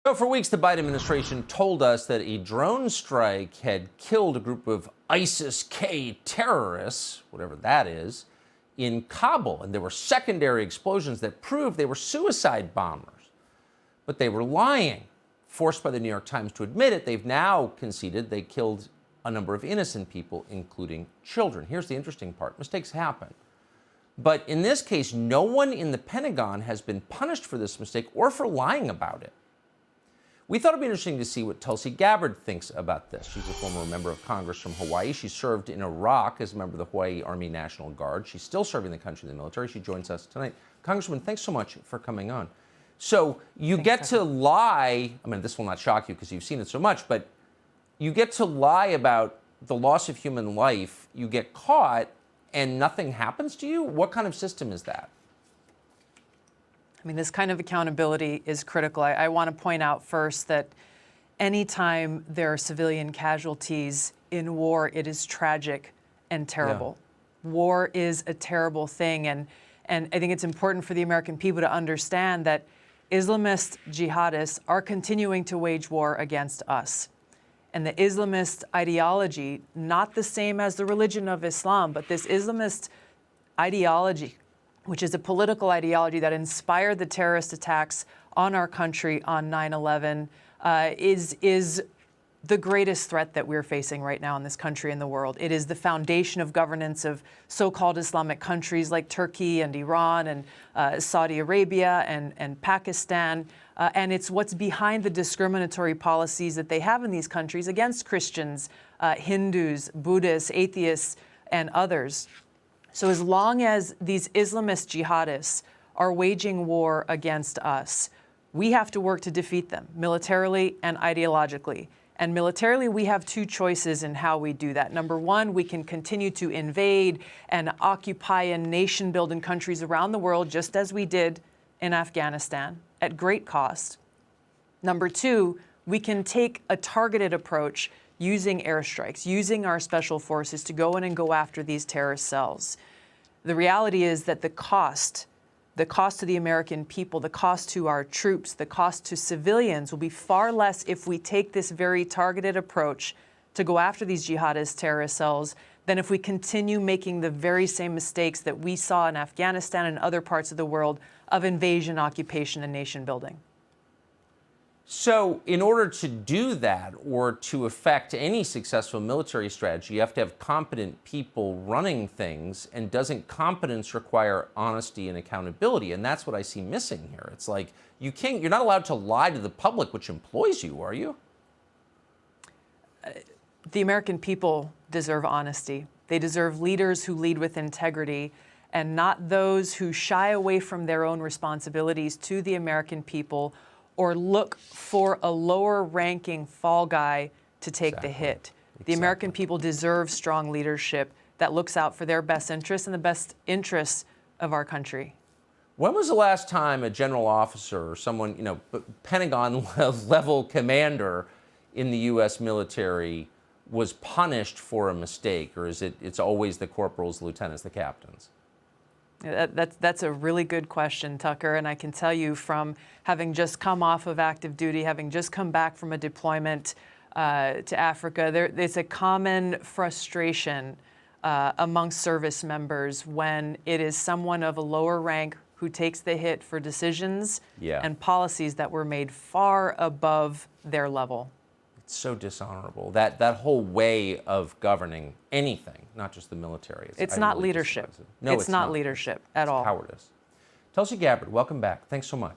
So for weeks, the Biden administration told us that a drone strike had killed a group of ISIS-K terrorists, whatever that is, in Kabul. And there were secondary explosions that proved they were suicide bombers. But they were lying. Forced by the New York Times to admit it, they've now conceded they killed a number of innocent people, including children. Here's the interesting part. Mistakes happen. But in this case, no one in the Pentagon has been punished for this mistake or for lying about it. We thought it'd be interesting to see what Tulsi Gabbard thinks about this. She's a former member of Congress from Hawaii. She served in Iraq as a member of the Hawaii Army National Guard. She's still serving the country in the military. She joins us tonight. Congresswoman, thanks so much for coming on. So you get to lie. I mean, this will not shock you because you've seen it so much, but you get to lie about the loss of human life. You get caught and nothing happens to you? What kind of system is that? I mean, this kind of accountability is critical. I want to point out first that anytime there are civilian casualties in war, it is tragic and terrible. Yeah. War is a terrible thing. And I think it's important for the American people to understand that Islamist jihadists are continuing to wage war against us. And the Islamist ideology, not the same as the religion of Islam, but this Islamist ideology, which is a political ideology that inspired the terrorist attacks on our country on 9/11, is the greatest threat that we're facing right now in this country and the world. It is the foundation of governance of so-called Islamic countries like Turkey and Iran and Saudi Arabia and Pakistan. And it's what's behind the discriminatory policies that they have in these countries against Christians, Hindus, Buddhists, atheists, and others. So as long as these Islamist jihadists are waging war against us, we have to work to defeat them militarily and ideologically. And militarily, we have two choices in how we do that. Number one, we can continue to invade and occupy and nation-build in countries around the world, just as we did in Afghanistan, at great cost. Number two, we can take a targeted approach using airstrikes, using our special forces to go in and go after these terrorist cells. The reality is that the cost to the American people, the cost to our troops, the cost to civilians will be far less if we take this very targeted approach to go after these jihadist terrorist cells than if we continue making the very same mistakes that we saw in Afghanistan and other parts of the world of invasion, occupation, and nation building. So in order to do that or to affect any successful military strategy, you have to have competent people running things. And doesn't competence require honesty and accountability? And that's what I see missing here. It's like you're not allowed to lie to the public, which employs you, are you? The American people deserve honesty. They deserve leaders who lead with integrity and not those who shy away from their own responsibilities to the American people or look for a lower-ranking fall guy to take the hit. The American people deserve strong leadership that looks out for their best interests and the best interests of our country. When was the last time a general officer or someone, Pentagon-level commander in the U.S. military was punished for a mistake, or is it's always the corporals, the lieutenants, the captains? That's a really good question, Tucker, and I can tell you from having just come off of active duty, having just come back from a deployment to Africa, there's a common frustration amongst service members when it is someone of a lower rank who takes the hit for decisions and policies that were made far above their level. It's so dishonorable. That whole way of governing anything, not just the military. It's not leadership. No, it's not leadership at all. It's cowardice. Tulsi Gabbard, welcome back. Thanks so much.